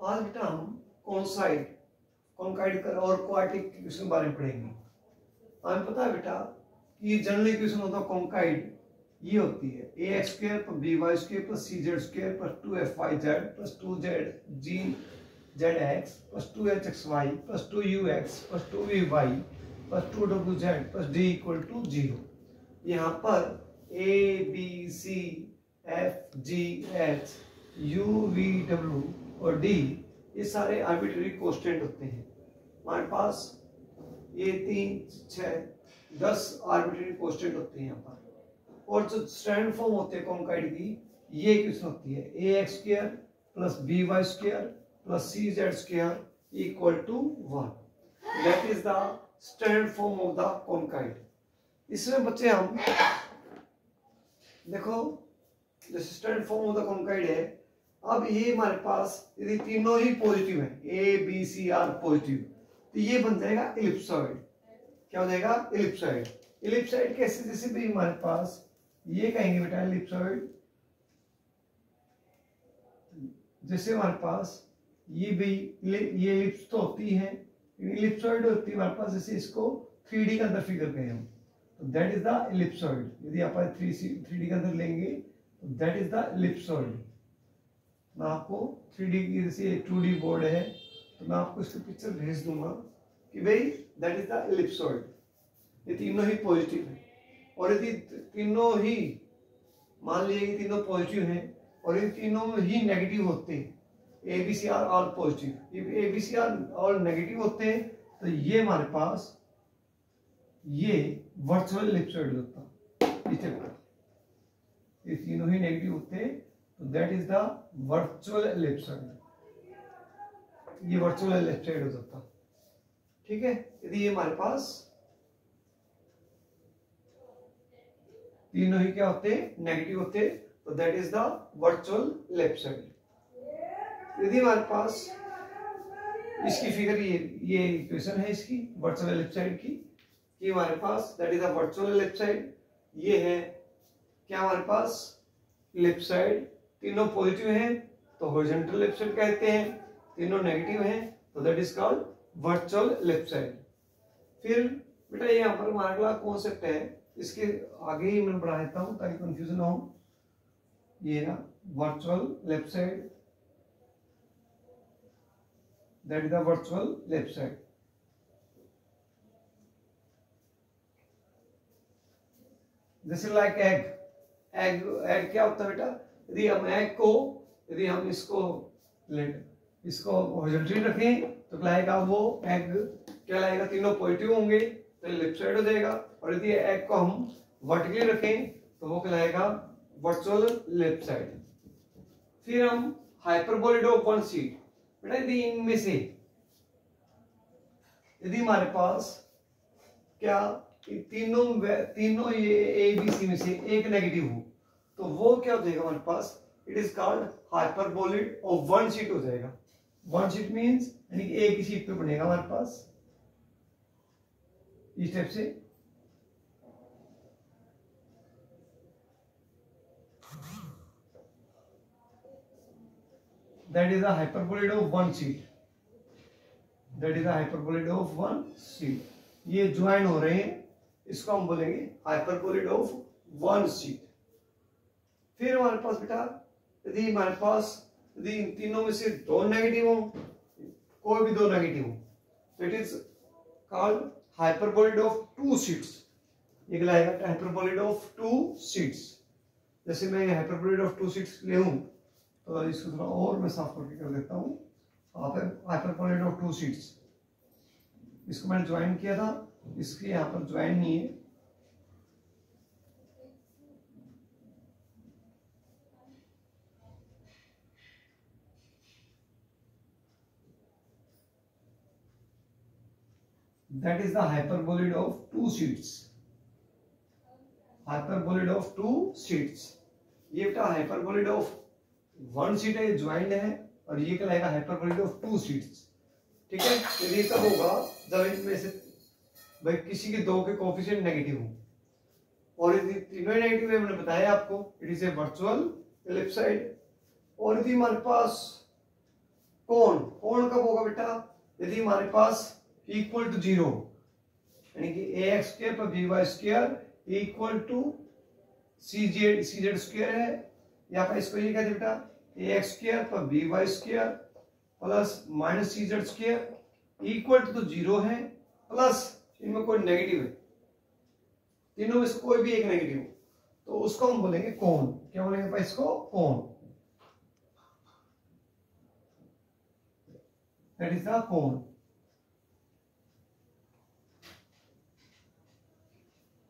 आज बेटा हम कॉन्साइड कॉन्काइड और क्वाड्रेटिक इक्वेशन के बारे में पढ़ेंगे। हमें पता है बेटा कि जनरल इक्वेशन होता है कॉन्काइड, ये होती है ax square plus by square plus cz square plus 2fyz plus 2zgzx plus 2hxy plus 2ux plus 2vy plus 2wz plus d equal to 0। यहाँ पर a b c f g h u v w और d ये सारे arbitrary constant होते हैं। हमारे पास ये 3 6 10 आर्बिट्रेरी कांस्टेंट होते हैं यहाँ पर। और जो स्टैंडर्ड फॉर्म होते हैं कॉन्काइड की, ये इक्वेशन होती है ax square plus by square plus cz square equal to 1। That is the standard form of the conicoid. इसमें बच्चे हम देखो जैसे standard form of the conicoid है। अब ये हमारे पास यदि तीनों ही पॉजिटिव है a b c r positive, तो ये बन जाएगा इलिप्सॉइड। क्या हो जाएगा? इलिप्सॉइड। इलिप्सॉइड कैसे? जैसे भी हमारे पास ये कहेंगे बेटा इलिप्सॉइड, जैसे हमारे पास ये भी ये इलिप्स तो होती है, इलिप्सॉइड होती है हमारे पास। जैसे इसको 3D के अंदर फिगर करें हम, तो दैट इज द इलिप्सॉइड। यदि आप 3D के अंदर लेंगे तो दैट इज द इलिप्सॉइड। मैं आपको 3D की जैसे 2D बोर्ड है तो मैं आपको इसकी पिक्चर भेज दूंगा कि भाई दैट इज द इलिप्सॉइड। ये तीनों ही पॉजिटिव है। और यदि तीनों ही मान लीजिए कि तीनों पॉजिटिव हैं और ये तीनों ही नेगेटिव होते हैं, A B C are all positive, A B C are all negative होते हैं, तो ये हमारे पास ये वर्चुअल इलिप्सॉइड होता है। ये तीनों ही नेगेटिव होते हैं तो that is the virtual ellipsoid. ये वर्चुअल इलिप्सॉइड हो जाता। ठीक है। यदि ये हमारे पास तीनों ही क्या होते हैं? नेगेटिव होते हैं, तो that is the virtual ellipsoid. यदि हमारे पास इसकी फिगर ये इक्वेशन है इसकी वर्चुअल इलिप्सॉइड की, कि हमारे पास that is the virtual ellipsoid. ये है क्या हमारे पास इलिप्सॉइड, तीनों पॉजिटिव हैं तो हॉरिजॉन्टल इलिप्सॉइड कहते हैं, तीनों नेगेटिव हैं तो that is called virtual ellipsoid. फिर बेटा ये यहाँ पर हमारा अगला कॉन्सेप्ट है, इसके आगे ही मैं बढ़ा देता हूं ताकि कंफ्यूजन ना हो। ये ना virtual ellipsoid, that is the virtual ellipsoid. जैसे लाइक एग क्या होता है बेटा? यदि हम एग को यदि हम इसको हॉरिजॉन्टली रखें तो लाएगा वो एग क्या लाएगा? तीनों पॉजिटिव होंगे तो इलिप्सॉइड हो जाएगा। और यदि एग को हम वर्टिकली रखें तो वो कहलाएगा वर्चुअल इलिप्सॉइड। फिर हम हाइपरबोलिड ऑफ वन सीट, बेटा यदि इनमें से यदि हमारे पास क्या तीनों ये ए बी सी में से एक नेगेटिव हो तो वो क्या हो जाएगा हमारे पास? It is called hyperboloid of one sheet हो जाएगा। वन सीट मींस यानी कि एक ही सीट पे बनेगा हमारे पास इस टाइप से। That is the hyperboloid of one sheet. That is the hyperboloid of one sheet. ये ज्वाइन हो रहे हैं, इसको हम बोलेंगे हाइपरबोलिड ऑफ वन सीट। फिर हमारे पास बेटा यदि हमारे पास यदि इन तीनों में से दो नेगेटिव हो, कोई भी दो नेगेटिव हो, तो it is called hyperboloid of two sheets. ये कहलाएगा हाइपरबोलिड ऑफ टू सीट्स। जैसे मैं हाइपरबोलिड ऑफ टू सीट्स ले हूं तो इसको थोड़ा और मैं साफ करके कर देता हूं। हाइपरबोलिड ऑफ टू सीट्स, इसको मैंने ज्वाइन किया था, इसके यहां पर ज्वाइन नहीं है। That is the hyperbolid of two sheets. Hyperbolid of two sheets. ये बेटा hyperbolid of one sheet है, ज्वाइंड है, और ये कहलाएगा hyperbolid of two sheets। ठीक है। यदि तब होगा जब इनमें से भाई किसी के दो के कोफिशिएंट नेगेटिव हो, और यदि तीनों नेगेटिव है मैंने बताया आपको, it is a virtual ellipsoid. और यदि हमारे पास कोण, कोण कब होगा बेटा, यदि हमारे पास इक्वल टू 0, यानी कि ax स्क्वायर पर by square equal to cz square है। यहाँ पर इसको ये कहते हैं बेटा ax स्क्वायर पर by square plus minus cz square equal to 0 है, प्लस इनमें कोई नेगेटिव है, तीनों में से कोई भी एक नेगेटिव हो, तो उसको हम बोलेंगे कोण। क्या बोलेंगे भाई इसको, कोण। दैट इज द कोण।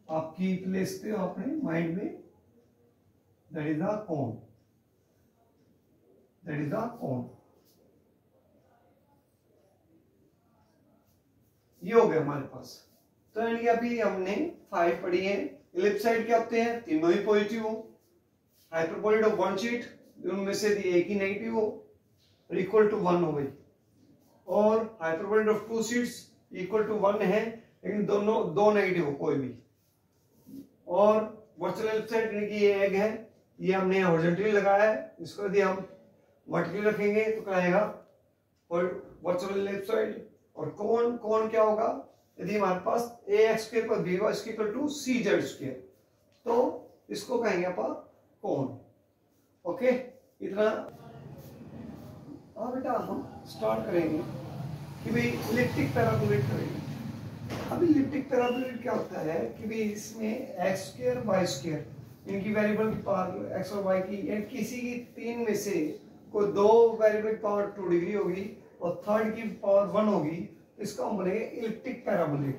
आपकी प्लेस पे अपने माइंड में, दैट इज द कोण, दैट इज द कोण। ये हो गया हमारे पास। तो यानी कि अभी हमने 5 पढ़ी है। इलिप्स साइड क्या होते हैं, तीनों ही पॉजिटिव हो, हाइपरबोलिक ऑफ वन शीट उनमें से एक ही नेगेटिव हो और इक्वल टू 1 हो गई, और hyperbolic of two sheets equal to 1 है लेकिन दोनों दो नेगेटिव हो कोई भी, और वर्चुअल इलिप्स साइड यानी कि ये एग है, ये हमने हॉरिजॉन्टली लगाया है, इसको यदि हम वर्टिकली रखेंगे तो क्या आएगा वर्चुअल इलिप्स साइड। और कोण, कोण क्या होगा, यदि हमारे पास ax स्क्वायर पर by square equal to cz square, तो इसको कहेंगे अपन कोण। ओके, इतना। अब बेटा हम स्टार्ट करेंगे कि भाई इलिप्टिक पैराबोलिक करेंगे। अब इलिप्टिक पैराबोलिक क्या होता है कि भाई इसमें x स्क्वायर y स्क्वायर इनकी वेरिएबल की पावर x और y की, यानी किसी की तीन में से कोई दो वेरिएबल की पावर 2 डिग्री होगी और थर्ड की पावर 1 होगी, इसको हम बोलेंगे इलिप्टिक पैराबोलिक।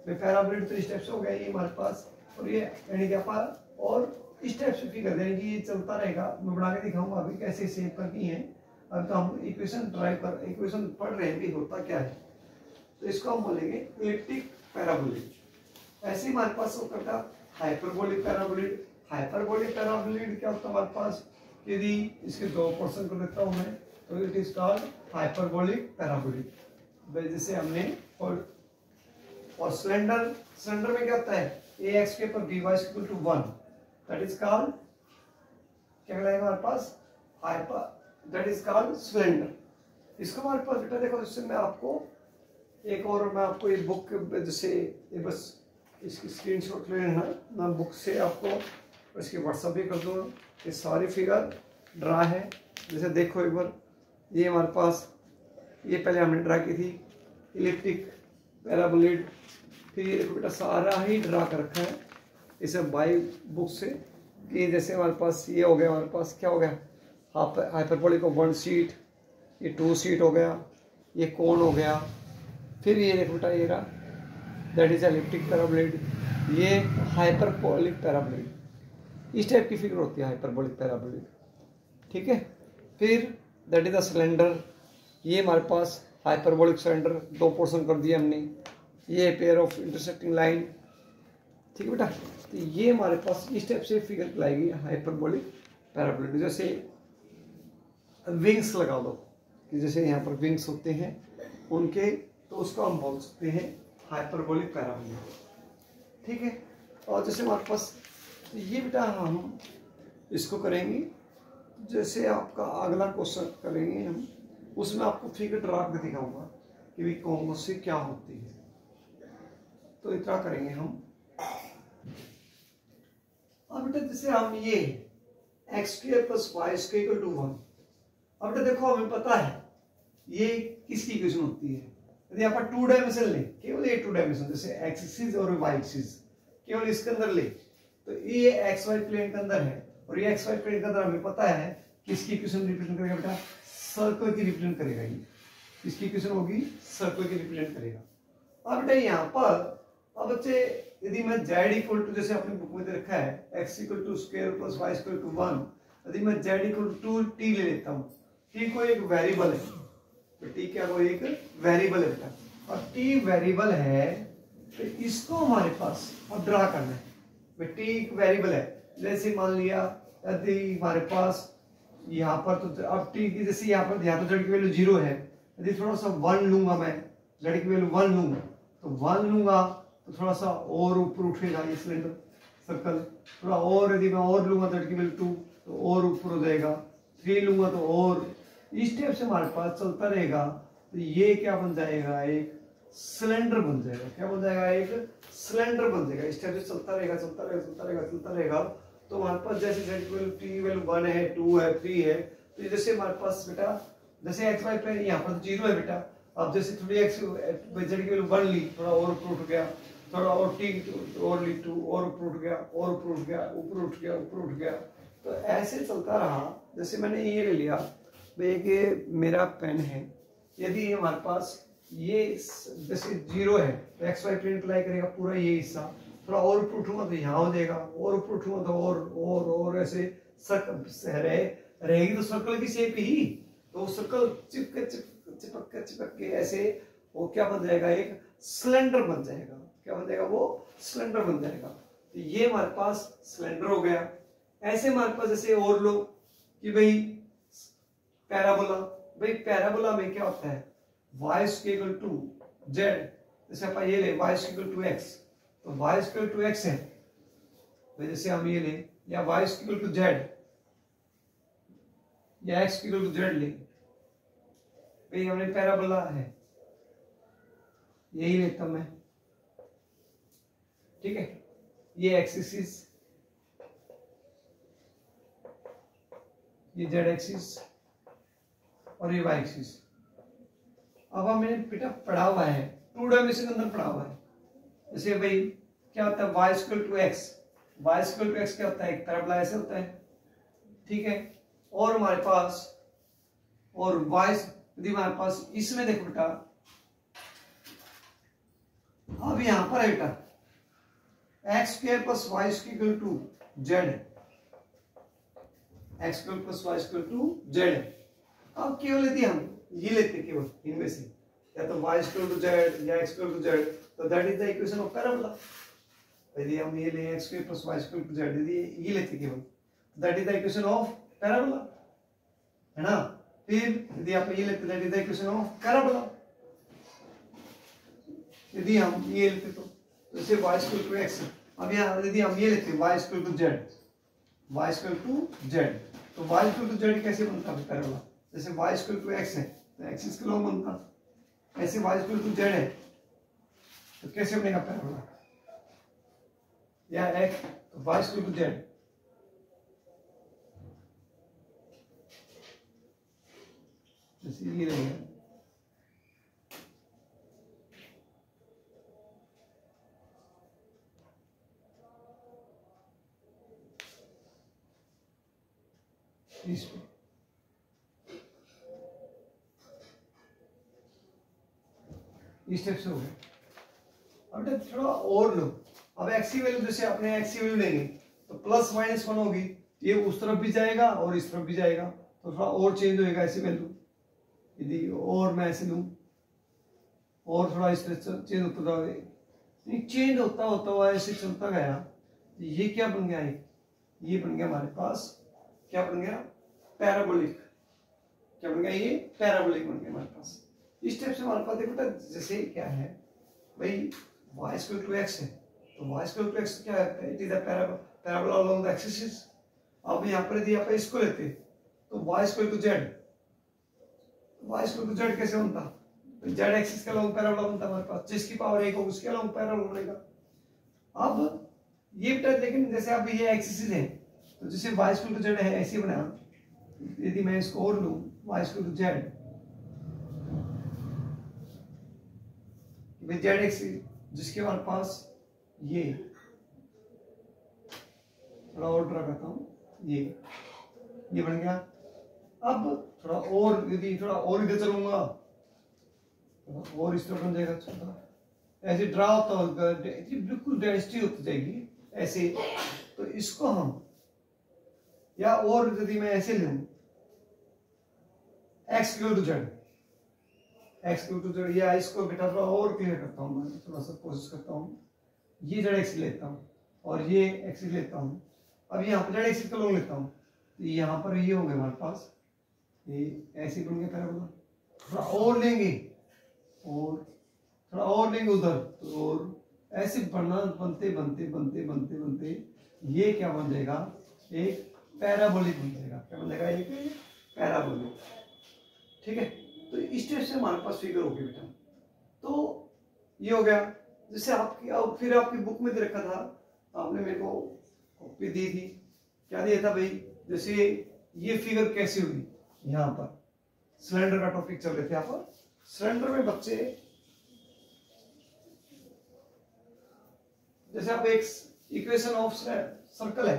पैराबोलिक तो स्टेप्स हो गए ये हमारे पास, और ये यानी कि अपन और स्टेप्स फिगर यानी कि ये चलता रहेगा। मैं बना के दिखाऊंगा अभी कैसे सेव करनी है। अब तो हम इक्वेशन इक्वेशन पढ़ रहे हैं भी होता क्या है, तो इसको हम बोलेंगे इलिप्टिक पैराबोलिक। ऐसे ही हमारे पास वो करता हाइपरबोलिक पैराबोलिक। हाइपरबोलिक पैराबोलिक क्या होता है हमारे पास, यदि इसके दो पोर्शन को लेता हूं मैं, तो it is called hyperbolic parabolic. जैसे हमने और सिलेंडर, सिलेंडर में क्या होता है ax के पर by equal to 1, that is called क्या कहलाएगा हमारे पास, hyper, that is called cylinder. इसको हमारे पास बेटा देखो, इससे मैं आपको एक और मैं आपको ये बुक जैसे ये बस इसकी स्क्रीनशॉट ले लेना, मैं बुक से आपको इसकी व्हाट्सएप भी कर दूंगा। ये सारी फिगर ड्रा है, जैसे देखो एक बार, ये हमारे पास ये पहले हमने ड्रा की थी इलिप्टिक पैराबोलिक, फिर ये देखो बेटा सारा ही ड्रा कर रखा है इसे बाई बुक से, कि जैसे हमारे पास ये हो गया, हमारे पास क्या हो गया हाइपरबोलिक ऑफ 1 शीट, ये 2 शीट हो गया, ये कोण हो गया, फिर ये देखो बेटा ये रहा दैट इज इलिप्टिक पैराबोलिक, ये हाइपरबोलिक पैराबोलिक। इस टाइप की फिगर होती है हाइपरबोलिक पैराबोलिक, ठीक है। फिर दैट इज द सिलेंडर, ये हमारे पास हाइपरबोलिक सिलेंडर, दो पोर्शन कर दिए हमने, ये पेयर ऑफ इंटरसेक्टिंग लाइन, ठीक है बेटा। तो ये हमारे पास इस टाइप से फिगर लाएगी हाइपरबोलिक पैराबोलिक। जैसे विंग्स लगा दो कि जैसे यहाँ पर विंग्स होते हैं उनके, तो उसको हम बोल सकते हैं हाइपरबोलिक पैराबोलिक, ठीक है। और जैसे हमारे पास ये बेटा हम इसको करेंगे, जैसे आपका अगला क्वेश्चन करेंगे हम, उसमें आपको फिगर ड्रा कर दिखाऊंगा कि भी कौन सी क्या होती है। तो इतना करेंगे हम। अब बेटा जैसे हम ये x square plus Y square equal to 1, अब बेटा देखो हमें पता है ये किसकी इक्वेशन होती है। यदि आप 2 डायमेंशन ले, केवल ये 2 डायमेंशन, जैसे x एक्सिस और y एक्सिस, केवल इसके अंदर ले, तो ये एक्स वाई प्लेन के अंदर है, और ये एक्स वाई प्लेन के अंदर हमें पता है किसकी इक्वेशन रिप्रेजेंट करेगा बेटा, सर्कल की रिप्रेजेंट करेगा। ये इसकी इक्वेशन होगी सर्कल की रिप्रेजेंट करेगा। अब बेटा यहाँ पर अब बच्चे यदि मैं z इक्वल टू, जैसे अपनी बुक में दे रखा है x equal to square plus y equal to 1, यदि मैं z इक्वल टू t ले लेता हूँ, t को एक वेरिएबल है, तो t क्या को एक वेरिएबल है बेटा, और t वेरिएबल है तो इसको हमारे पास अब ड्रा करना है। t एक वेरिएबल है, जैसे मान लिया यदि हमारे पास यहाँ पर, तो अब t की जैसे यहाँ पर तो z की वैल्यू 0 है, यदि थोड़ा सा 1 लूंगा मैं, z की वैल्यू 1 लूंगा, तो 1 लूंगा तो थोड़ा सा और ऊपर उठेगा ये सिलेंडर सर्कल, थोड़ा और यदि मैं और लूंगा z की वैल्यू 2 तो और ऊपर हो जाएगा, 3 लूंगा तो और इस टाइप से हमारे पास चलता रहेगा तो ये क्या बन जाएगा, एक सिलेंडर बन जाएगा। क्या बन जाएगा, एक सिलेंडर बन जाएगा। इस टाइप से चलता रहेगा चलता रहेगा चलता रहेगा चलता रहेगा। तो हमारे पास जैसे z की वैल्यू t की वैल्यू 1 है, 2 है, 3 है, तो जैसे हमारे पास बेटा जैसे एक्स वाई प्लेन यहाँ पर 0 है बेटा। अब जैसे थोड़ी एक्स z की वैल्यू 1 ली, थोड़ा और ऊपर उठ गया, थोड़ा और t और ली 2 और ऊपर उठ गया और ऊपर उठ गया ऊपर उठ गया ऊपर उठ गया। तो ऐसे चलता रहा। जैसे मैंने ये ले लिया भाई कि मेरा पेन है, यदि हमारे पास ये जैसे 0 है तो एक्स वाई प्लेन अप्लाई करेगा पूरा ये हिस्सा, थोड़ा और ऊपर उठूंगा तो यहाँ हो जाएगा, और ऊपर उठूंगा तो और ऐसे सर्कल रहेगी तो सर्कल की शेप ही, तो सर्कल चिपक के ऐसे वो क्या बन जाएगा, एक सिलेंडर बन जाएगा। क्या बन जाएगा, वो सिलेंडर बन जाएगा। तो ये हमारे पास सिलेंडर हो गया। ऐसे हमारे पास जैसे और लो कि भाई पैराबोला, भाई पैराबोला में क्या होता है, y इक्वल टू जेड। जैसे अपन ये ले y इक्वल टू एक्स, तो y इक्वल टू एक्स है, तो जैसे हम ये ले, या y इक्वल टू जेड या x इक्वल टू जेड ले, भाई हमने पैराबोला है, यही लेता मैं, ठीक है। ये एक्सिस, ये जेड एक्सिस और ये y एक्सिस। अब हमने बेटा पढ़ा हुआ है 2 डायमेंशन के अंदर पढ़ा हुआ है। जैसे भाई क्या होता है y equal to X, y equal to X क्या होता है, एक पैराबोला ऐसे होता है, ठीक है। और हमारे पास और y यदि हमारे पास इसमें देखो बेटा, अब यहां पर है बेटा X square plus Y equal to Z, X square plus Y equal to Z. अब केवल यदि हम ये लेते केवल इनमें से, या तो y इक्वल टू जेड या x इक्वल टू जेड, तो that is the equation of parabola. यदि हम ये ले x square plus y equal to Z, यदि ये लेते केवल, that is the equation of parabola, है ना। फिर यदि आप ये लेते, that is the equation of parabola. यदि हम ये लेते तो जैसे y इक्वल टू x, अब यहाँ यदि हम ये लेते y equal to Z, y equal to Z, तो y इक्वल टू जेड कैसे बनता है पैराबोला, जैसे y इक्वल टू x है तो एक्सिस का लॉन्ग बनता, ऐसे y इक्वल टू जेड है तो कैसे बनेगा पैराबोला, या x तो y इक्वल टू जेड, जैसे ये रहेगा। इस टाइप से हो गया। अब थोड़ा और लो, अब एक्स की वैल्यू जैसे अपने एक्स की वैल्यू लेंगे तो प्लस माइनस 1 होगी, ये उस तरफ भी जाएगा और इस तरफ भी जाएगा, तो थोड़ा और चेंज होएगा ऐसी वैल्यू। यदि और मैं ऐसे लूं और थोड़ा इस तरह चेंज होता जाए, चेंज होता होता हुआ ऐसे चलता गया, तो ये क्या बन गया, ये बन गया हमारे पास क्या बन गया, पैराबोलिक। क्या बन गया, ये पैराबोलिक बन गया हमारे पास। इस टाइप से हमारे पास देखो जैसे क्या है भाई y इक्वल टू x है, तो y इक्वल टू x क्या है, it is a parabola along the axis. अब यहाँ पर यदि आप इसको लेते तो y equal to z, y equal to z कैसे बनता, तो z एक्सिस का अलोंग पैराबोला बनता हमारे पास, जिसकी पावर 1 हो उसके अलोंग पैराबोला बनेगा। अब ये बेटा लेकिन जैसे अब ये एक्सिस है, तो जैसे y इक्वल टू z है ऐसे बना, यदि मैं इसको और लूं y equal to z, Z axis जिसके हमारे पास ये थोड़ा और ड्रा करता हूं, ये बन गया। अब थोड़ा और यदि थोड़ा और इधर चलूंगा और इस तरह बन जाएगा, छोटा ऐसे ड्रा होता होगा, बिल्कुल डेंसिटी होती जाएगी ऐसे। तो इसको हम या और यदि मैं ऐसे लूं X equal to Z, X equal to Z, या इसको बेटा थोड़ा और क्लियर करता हूं, मैं थोड़ा सा कोशिश करता हूं, ये जेड एक्सिस लेता हूं और ये एक्सिस लेता हूं। अब यहाँ पर जेड एक्सिस का लॉन्ग लेता हूं, तो यहाँ पर ये होंगे हमारे पास, ये ऐसे बन गया पैराबोला। थोड़ा और लेंगे और थोड़ा और लेंगे उधर, तो और ऐसे बनते बनते बनते बनते बनते ये क्या बन जाएगा, एक पैराबोलिक बन जाएगा। क्या बन जाएगा, एक पैराबोलिक। ठीक है, तो इस टाइप से हमारे पास फिगर होगी बेटा। तो ये हो गया। जैसे आपकी अब फिर आपकी बुक में दे रखा था, आपने मेरे को कॉपी दी थी, क्या दिया था भाई, जैसे ये फिगर कैसी हुई, यहाँ पर सिलेंडर का टॉपिक चल रहे थे। यहाँ पर सिलेंडर में बच्चे, जैसे आप एक इक्वेशन ऑफ सर्कल है,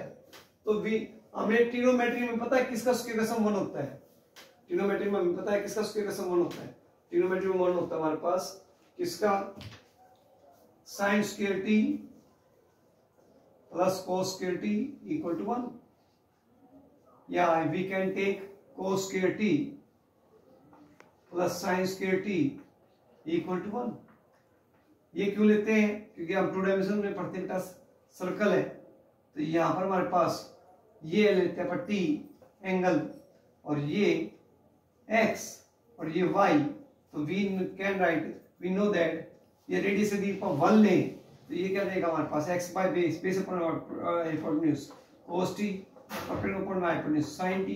तो भी हमें ट्रिग्नोमेट्री में पता है किसका स्क्वायर का सम 1 होता है। ट्रिग्नोमेट्री में हमें पता है किसका स्क्वायर का सम 1 होता है। ट्रिग्नोमेट्री में 1 होता है हमारे पास किसका, sine square T plus cos square T equal to 1, या we can take cos square T plus sine square T equal to 1। ये क्यों लेते हैं, क्योंकि हम 2 डायमेंशन में पढ़ते हैं, सर्कल है, तो यहां पर हमारे पास ये लेते हैं पर टी एंगल, और ये एक्स और ये वाई, तो we can write, we know that ये रेडियस यदि 1 ले तो ये क्या देगा हमारे पास, X by base, base upon hypotenuse cos t अपॉन हाइपोटेन्यूज sin t,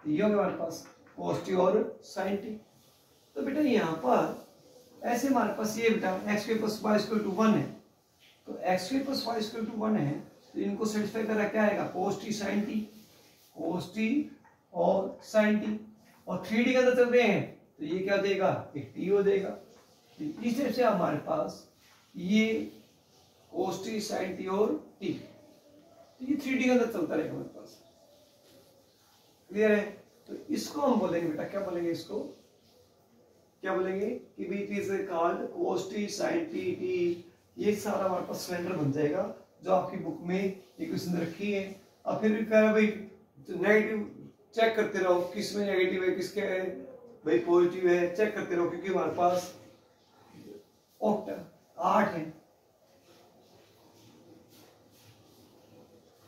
तो ये होगा हमारे पास cos t और sin t। तो बेटा यहाँ पर ऐसे हमारे पास ये बेटा X square plus Y square to 1 है, तो X square plus Y square to 1 है, तो इनको सेटिस्फाई कर रहा क्या आएगा, cos t sin t, cos t और sin t, और 3D के अंदर चल रहे हैं तो ये क्या देगा, एक t हो देगा। इस तरह से हमारे पास ये cos t sin t और t, तो ये 3D के अंदर चलता रहेगा हमारे पास। क्लियर है, तो इसको हम बोलेंगे बेटा, क्या बोलेंगे इसको, क्या बोलेंगे कि भी it is called cos t sin t t। ये सारा हमारे पास सिलेंडर बन जाएगा जो आपकी बुक में इक्वेशन रखी है। अब फिर कह रहा भाई नेगेटिव चेक करते रहो, किस में नेगेटिव है किसके है भाई पॉजिटिव है, चेक करते रहो, क्योंकि हमारे पास 8 है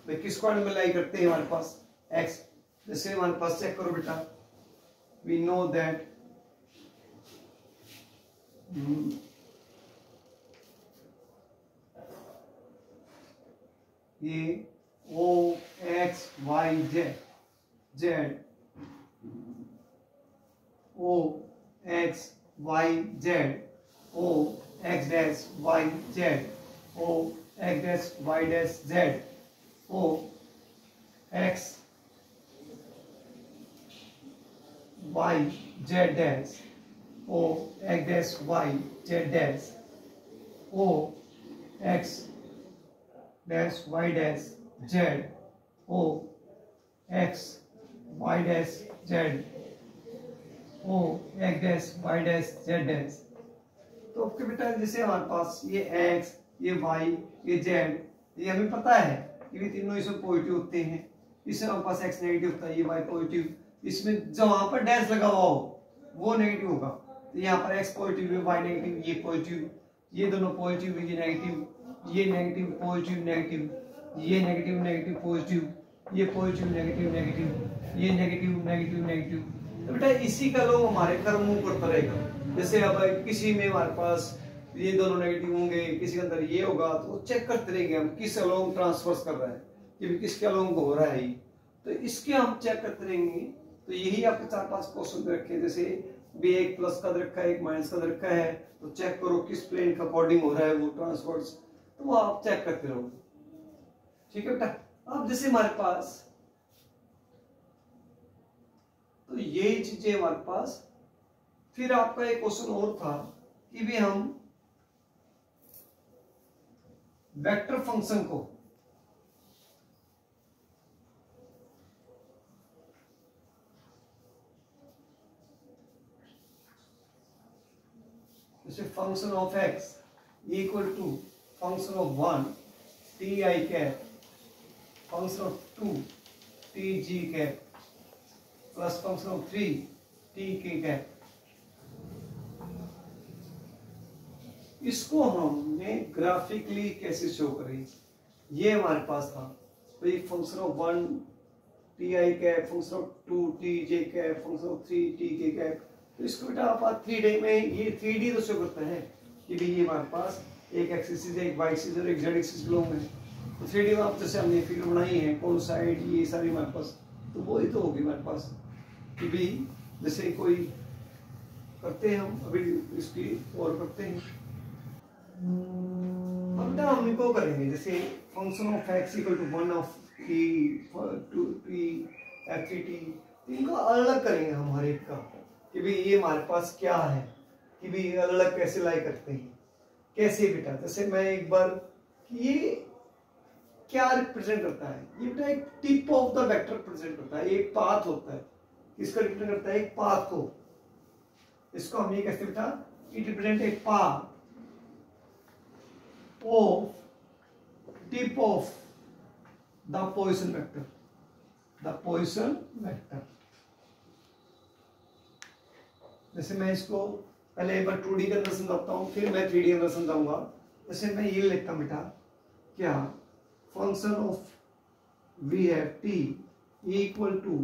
भाई, किसको मल्टीप्लाई करते हैं हमारे पास x, जैसे हमारे पास चेक करो बेटा, वी नो दैट ये o x y z z o x y z o x dash y z o x dash y dash z o x y z dash o x dash y z dash o x dash y dash z o x y dash z o x dash y dash z dash। तो आपके बेटा जैसे हमारे पास ये x ये y ये z, ये हमें पता है ये तीनों इसमें पॉजिटिव होते हैं, इसमें हमारे पास x नेगेटिव होता है, ये y पॉजिटिव, इसमें जो वहां पर डैश लगा हुआ हो वो नेगेटिव होगा, तो यहाँ पर x पॉजिटिव है y नेगेटिव, ये पॉजिटिव, ये दोनों पॉजिटिव है, ये नेगेटिव, ये नेगेटिव पॉजिटिव नेगेटिव, ये नेगेटिव नेगेटिव पॉजिटिव, ये पॉजिटिव नेगेटिव नेगेटिव, ये नेगेटिव नेगेटिव नेगेटिव। तो बेटा इसी का लोग हमारे कर्म मूव करता रहेगा। जैसे अब किसी में हमारे पास ये दोनों नेगेटिव होंगे, किसी के अंदर ये होगा, तो चेक करते रहेंगे हम किस अलोंग ट्रांसफर कर रहा है, ये भी किसके अलोंग हो रहा है, तो इसके हम चेक करते रहेंगे। तो यही आपके 4-5 क्वेश्चन रखे, जैसे भी एक प्लस का रखा है एक माइनस का रखा है, तो चेक करो किस प्लेन का अकॉर्डिंग हो रहा है वो ट्रांसफर्स, तो वो आप चेक करते रहो। ठीक है बेटा, अब जैसे हमारे पास तो ये चीजें हमारे पास, फिर आपका एक क्वेश्चन और था कि भी हम वेक्टर फंक्शन को जैसे function of x equal to function of 1 t I cap function of 2 t g cap plus function of 3 t k cap, इसको हमने ग्राफिकली कैसे शो करें, ये हमारे पास था भाई function of 1 t I cap function of 2 t j cap function of 3 t k cap. तो इसको बेटा आप 3D में ये 3D तो शो करता है कि भाई ये हमारे पास एक एक्सिस है एक वाई एक्सिस और एक जेड एक्सिस बिलोंग है, तो 3D में आप जैसे हमने फिगर बनाई है कौन साइड ये सारी हमारे पास, तो वो ही तो होगी हमारे पास कि भाई जैसे कोई करते हैं हम अभी इसकी और करते हैं। अब ना हम इनको करेंगे, जैसे function of x equal to 1 of t 2 t f3t, इनको अलग करेंगे हम हर एक का कि भाई ये हमारे पास क्या है, कि भाई अलग कैसे लाई करते हैं, कैसे बेटा। जैसे मैं एक बार ये क्या रिप्रेजेंट करता है, ये बेटा एक tip of the vector represent करता है, एक पाथ होता है, इसका रिप्रेजेंट करता है एक पाथ को। इसको हम ये कहते बेटा it represent a path of tip of the Poisson vector, the Poisson vector। जैसे मैं इसको पहले एक बार 2D के अंदर समझाता हूँ, फिर मैं 3D के अंदर समझाऊंगा। जैसे मैं ये लिखता हूँ बेटा, क्या फंक्शन ऑफ v है t equal to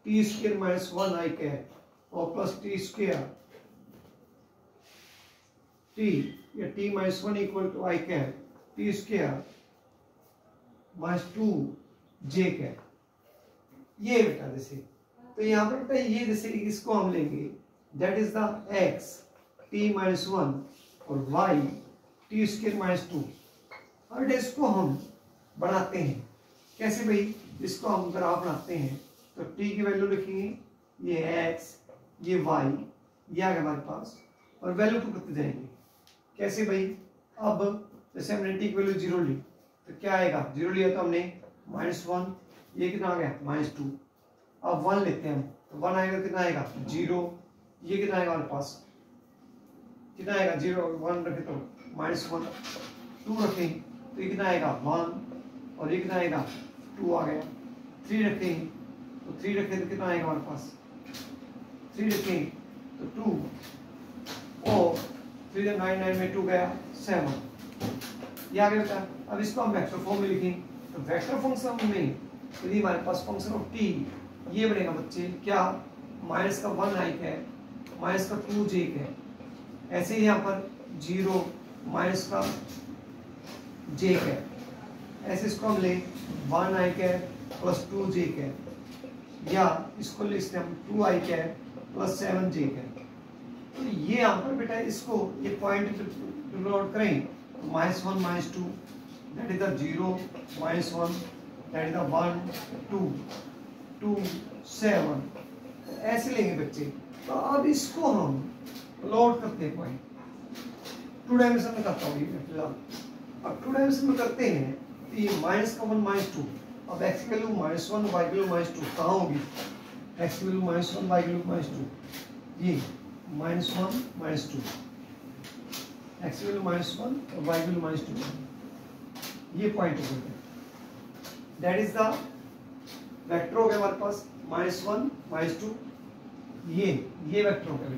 T square minus 1 i cap और प्लस टी स्क्वायर t या t minus 1 equal to i cap T square minus 2 j cap. ये बेटा जैसे, तो यहाँ पर बेटा ये जैसे इसको हम लेंगे, that is the x t minus 1 और y टी स्क्वायर माइनस 2। और इसको हम बनाते हैं कैसे भाई, इसको हम ग्राफ बनाते हैं तो t की वैल्यू लिखेंगे, ये x ये y ये आ गया हमारे पास, और वैल्यू पुट करते जाएंगे। कैसे भाई, अब जैसे हमने t की वैल्यू 0 ली तो क्या आएगा, 0 लिया तो हमने -1, ये कितना आ गया -2। अब 1 लेते हैं हम तो 1 आएगा, कितना आएगा 0, ये कितना आएगा हमारे पास, कितना आएगा 0, 1 रखे तो -1, 2 रखें तो ये कितना आएगा 1, और ये कितना आएगा 2 आ गया। 3 रखें तो 3 रखें तो कितना आएगा हमारे पास, 3 रखें तो 2, और 3 9 9 में 2 गया 7, ये आ गया बेटा। अब इसको हम वेक्टर फॉर्म में लिखें तो वेक्टर फंक्शन में यदि हमारे पास फंक्शन ऑफ t ये बनेगा बच्चे क्या, माइनस का 1 i है माइनस का 2 j है, ऐसे ही यहाँ पर 0 माइनस का j है, ऐसे इसको हम ले 1 i है प्लस 2 j है, या इसको ले इससे हम 2 i है प्लस 7 j है। तो ये यहाँ पर बेटा इसको ये पॉइंट नोट करें, -1 -2 that is the 0 -1 that is the 1 2 2 7, ऐसे लेंगे बच्चे। तो अब इसको हम प्लॉट करते हैं पॉइंट 2 डायमेंशन में करता हूँ फिलहाल। अब 2 डायमेंशन में करते हैं तो ये -1 -2, अब x की वैल्यू -1 y की वैल्यू -2 कहाँ होगी, x की वैल्यू -1 y की वैल्यू -2, ये -1 -2, x की वैल्यू -1 और y की वैल्यू -2, ये पॉइंट हो गया। दैट इज द वेक्टर हो गया हमारे पास -1 -2, ये वेक्टर हो गया,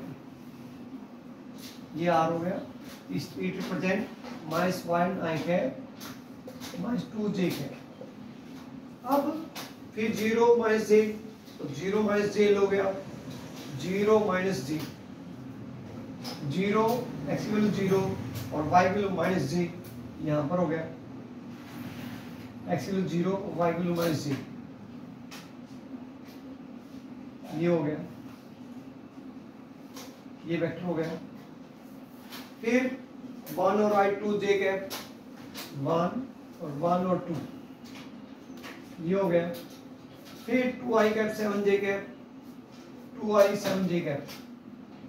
ये r हो गया, it represent -1 i cap -2 j cap. अब फिर 0 j, तो 0 j हो गया 0 j, 0 x की वैल्यू 0 और y की वैल्यू -j, यहाँ पर हो गया x की वैल्यू 0 और y की वैल्यू -j, ये हो गया, ये वेक्टर हो गया। फिर 1 और i 2 j कैप, 1 और 2, ये हो गया। फिर 2i cap 7j cap, 2i 7j cap,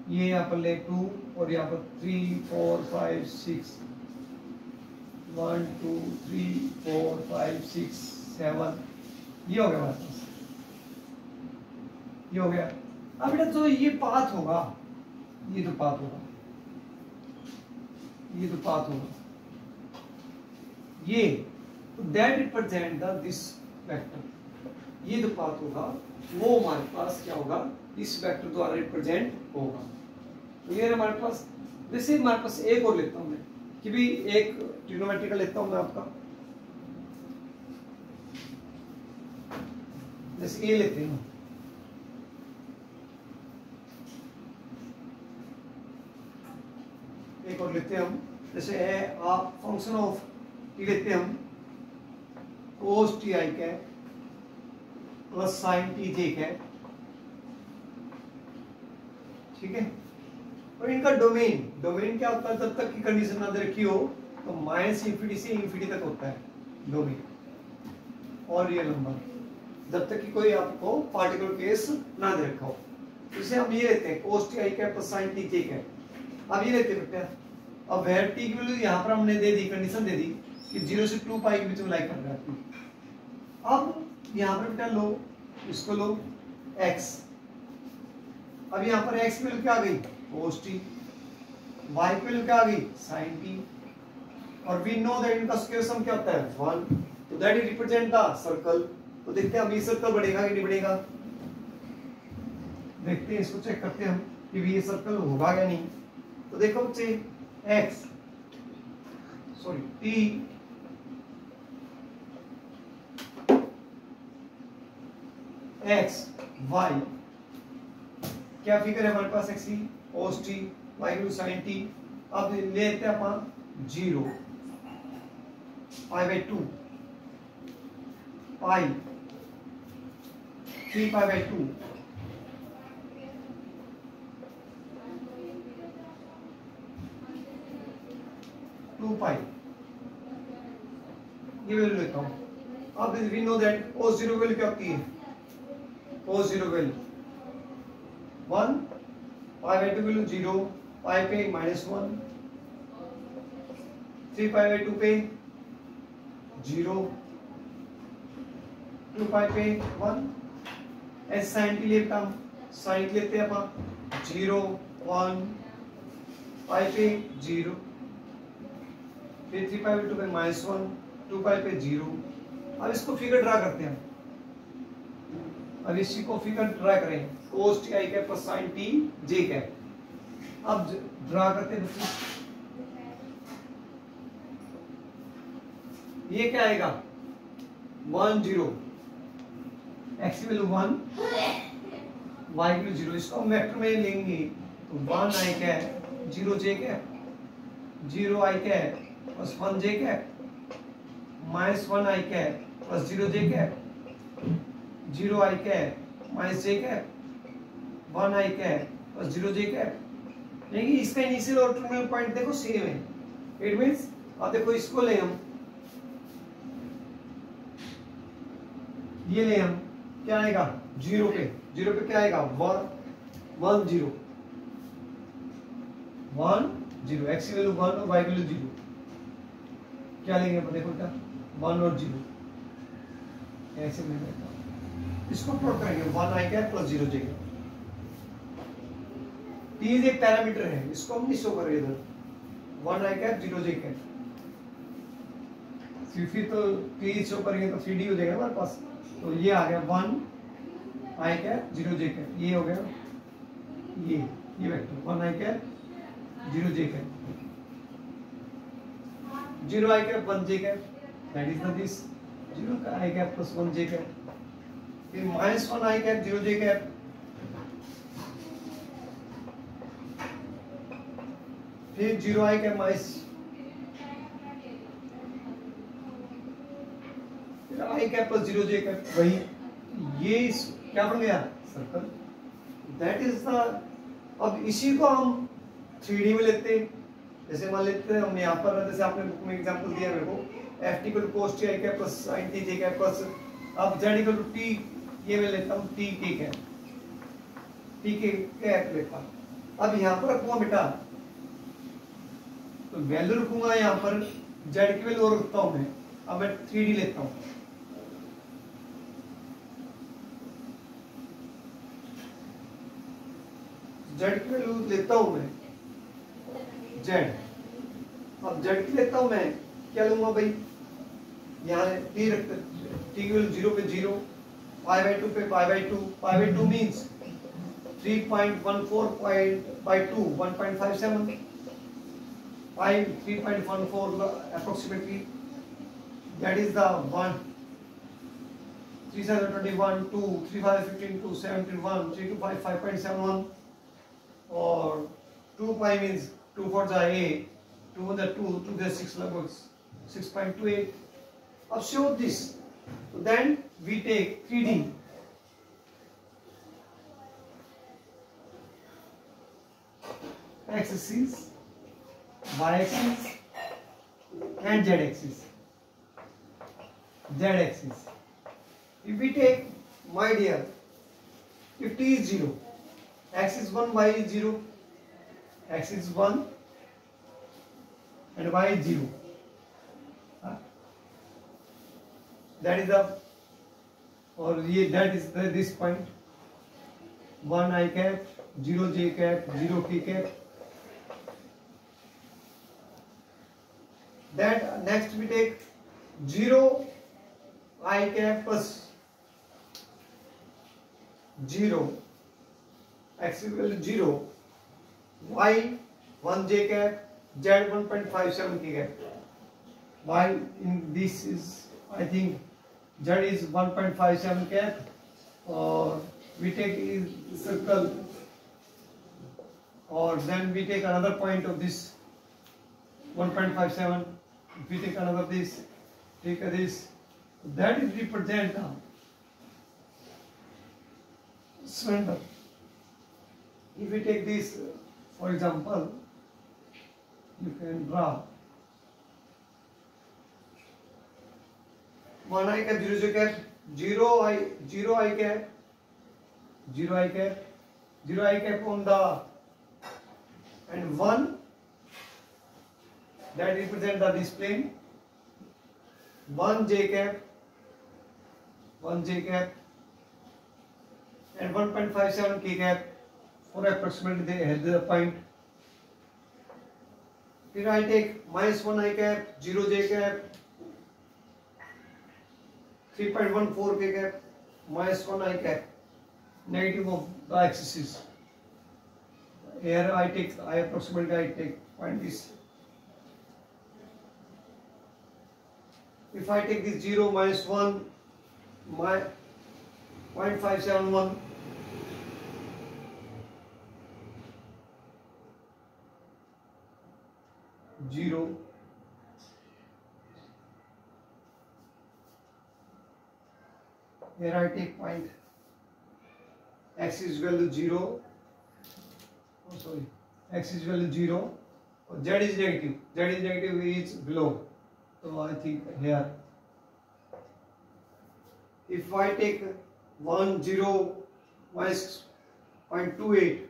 ये यहाँ पर ले 2 और यहाँ पर 3 4 5 6, 1 2 3 4 5 6 7, ये हो गया हमारे पास, ये हो गया। अब बेटा तो ये पाथ होगा, ये तो पाथ होगा, ये तो पाथ होगा, ये that represent the this vector, ये तो पाथ होगा, वो हमारे पास क्या होगा, इस वेक्टर द्वारा रिप्रेजेंट होगा। तो ये हमारे पास, जैसे हमारे पास एक और लेता हूं मैं कि भी एक ट्रिग्नोमेट्री लेता हूं मैं आपका, जैसे ये लेते हैं, एक और लेते हैं हम, जैसे है आप फंक्शन ऑफ टी लेते हैं हम, cos ti cap plus sin tj cap, ठीक है। तो इनका डोमेन, डोमेन क्या होता है, जब तक की कंडीशन ना दे रखी हो तो माइनस इंफिनिटी से इंफिनिटी तक होता है डोमेन और रियल नंबर, जब तक कि कोई आपको पार्टिकुलर केस ना दे रखा हो। इसे हम ये लेते हैं cos t i cap plus sin t j cap. अब ये लेते हैं बेटा, अब वेयर t की वैल्यू यहाँ पर हमने दे दी, कंडीशन दे दी कि 0 से 2 पाई के बीच में लाई कर रहा है। अब यहाँ पर बेटा लो, इसको लो x, अब यहाँ पर x की वैल्यू क्या आ गई cos t, y की वैल्यू क्या आ गई sin t, और वी नो दैट इनका स्क्वायर सम क्या होता है 1, तो that is represent the circle. तो देखते हैं अब ये सर्कल बढ़ेगा कि नहीं बढ़ेगा, देखते हैं, इसको चेक करते हैं हम कि ये सर्कल होगा या नहीं। तो देखो बच्चे t x y क्या फिगर है हमारे पास, x की cos t, y की sin t। अब लेते हैं अपन 0 पाई बाई 2 पाई 3 पाई बाई 2 2 पाई, ये वैल्यू लेता हूं। अब we know that cos 0 value क्या होती है, cos 0 value 1, pi by 2 value 0, pi पे -1, 3 पाई बाई 2 पे 0, 2 पाई पे 1, ऐसे साइन के लिए हम साइन लेते हैं अपन 0 1 पाई पे 0, फिर 3 पाई पे 2 पे -1, 2 पाई पे 0। अब इसको फिगर ड्रा करते हैं, अब इसी को फिगर ड्रा करें cos t i cap plus sin t j cap. अब ड्रा करते हैं बच्चों, ये क्या आएगा 1 0, x की वैल्यू 1, y की वैल्यू 0, इसको हम वेक्टर में लेंगे तो 1 i cap 0 j cap, 0 i cap plus 1 j cap, -1 i cap plus 0 j cap, 0 i cap minus j cap, 1 i cap plus 0 j cap. यानी कि इसका इनिशियल और टर्मिनल पॉइंट देखो सेम है, इट मींस अब देखो इसको ले हम, ये ले हम, क्या आएगा 0 पे, 0 पे क्या आएगा 1 0 1 0, x की वैल्यू 1 और y की वैल्यू 0, क्या लेंगे अपन देखो क्या 1 और 0, ऐसे में इसको प्लॉट करेंगे 1 i cap plus 0 j cap. t एक पैरामीटर है, इसको हम नहीं शो कर रहे इधर, 1 i कैप 0 j कैप, फिर तो t शो करेंगे तो 3d हो जाएगा हमारे पास। तो ये आ गया 1 i कैप 0 j कैप, ये हो गया ये vector 1 i cap 0 j cap, 0 i cap 1 j cap, that is the this 0 का i cap plus 1 j cap, फिर -1 i कैप 0 j कैप, फिर 0 i cap minus i cap plus 0 j cap, वही ये क्या बन गया सर्कल, दैट इज द। अब इसी को हम 3D में लेते हैं, जैसे मान लेते हैं हम यहाँ पर, जैसे आपने बुक में एग्जांपल दिया मेरे को f = cos t i cap plus sin t j cap plus, अब z = t, ये मैं लेता हूँ t k cap, t k cap लेता हूँ। अब यहाँ पर रखूंगा बेटा, तो वैल्यू रखूंगा यहाँ पर, z की वैल्यू और रखता हूँ मैं, अब मैं 3D लेता हूँ, z की वैल्यू लेता हूँ मैं z, अब z की लेता हूँ मैं, क्या लूंगा भाई, यहाँ t रखते, t की वैल्यू 0 पे 0, पाई बाई 2 पे पाई by 2, pi by 2 means 3.14 by 2 1.57, pi 3.14 approximately, that is the 1 3 7 21 2 3 5 15 2 71 3 2 5 5.71, or 2 pi means 2 4 are 8, 2 1 are 2, 2 are 6 लगभग 6.28. अब show this, so then we take 3D, x axis, y axis and z axis. Z axis. If we take, my dear, if t is 0, x is 1, y is 0, x is 1 and y is 0. That is the, or that is this point. 1 I cap, 0 j cap, 0 k cap. That next we take 0 I cap plus 0, x is equal to 0, y 1 j cap, z 1.57 k cap. Y in this is, I think z is 1.57 cap, or we take is circle, or then we take another point of this 1.57. If we take another this, take this, that is represent the cylinder. If we take this, for example, you can draw 1 I cap, 0 j cap, 0 I cap, 0 I cap, 0 I cap on the, and 1 that represent the this plane, 1 j cap, 1 j cap and 1.57 k cap for approximately they had the point. Here I take minus 1 I cap, 0 j cap, 3.14 k cap, minus 1 I cap, negative of the axis. Here I approximately I take point this. If I take this 0 minus 1, my 0.571, zero, here I take point, x is equal to 0, oh sorry, x is equal to 0, z is negative is below, so I think here, if I take 1, 0, minus 0.28,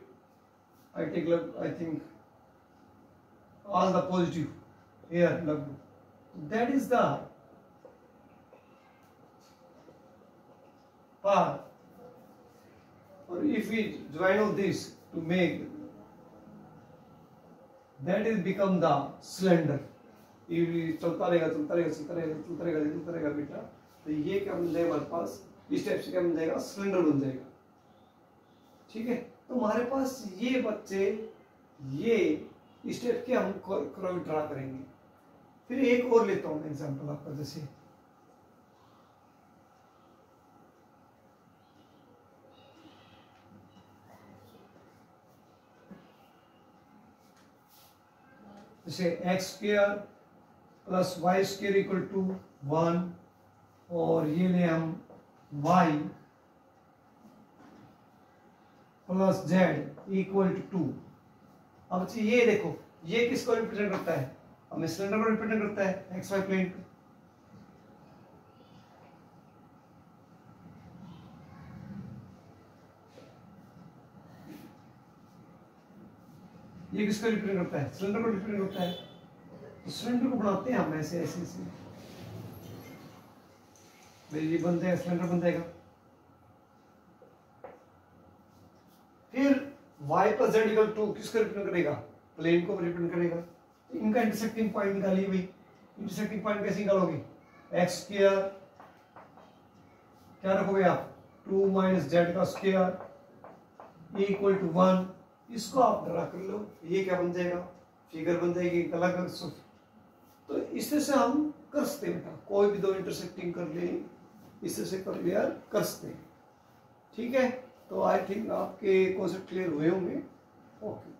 I take, I think, all the positive here, that is the part. Or if we join all this to make, that is become the cylinder. ये चलता रहेगा बेटा, तो ये क्या बन जाएगा हमारे पास, इस टाइप से क्या बन जाएगा, सिलेंडर बन जाएगा. ठीक है, तो हमारे पास ये बच्चे ये इस टाइप के हम कर्व ड्रा करेंगे. फिर एक और लेता हूं एग्जांपल आपका, जैसे X square plus Y square equal to 1, और ये ले हम y plus z equal to 2. अब ये देखो, ये किसको रिप्रेजेंट करता है, हमें सिलेंडर को रिप्रेजेंट करता है, एक्स वाई प्लेन को. ये किसको रिप्रेजेंट करता है, सिलेंडर को रिप्रेजेंट करता है. तो सिलेंडर को बनाते हैं हम ऐसे ऐसे ऐसे, ये बन जाएगा, सिलेंडर बन जाएगा. फिर y plus z equal to किसको रिप्रेजेंट करेगा, प्लेन को रिप्रेजेंट करेगा. तो इनका इंटरसेक्टिंग पॉइंट निकालिए भाई. इंटरसेक्टिंग पॉइंट कैसे निकालोगे, एक्स स्क्वायर क्या रखोगे आप, 2 माइनस जेड का स्क्वायर इक्वल टू 1. इसको आप ड्रा कर लो, ये क्या बन जाएगा, फिगर बन जाएगी एक अलग. तो इस तरह से हम कर सकते हैं, कोई भी दो इंटरसेक्टिंग कर ले, इस तरह से क्लियर कर सकते हैं. ठीक है, तो आई थिंक आपके कॉन्सेप्ट क्लियर हुए होंगे. ओके.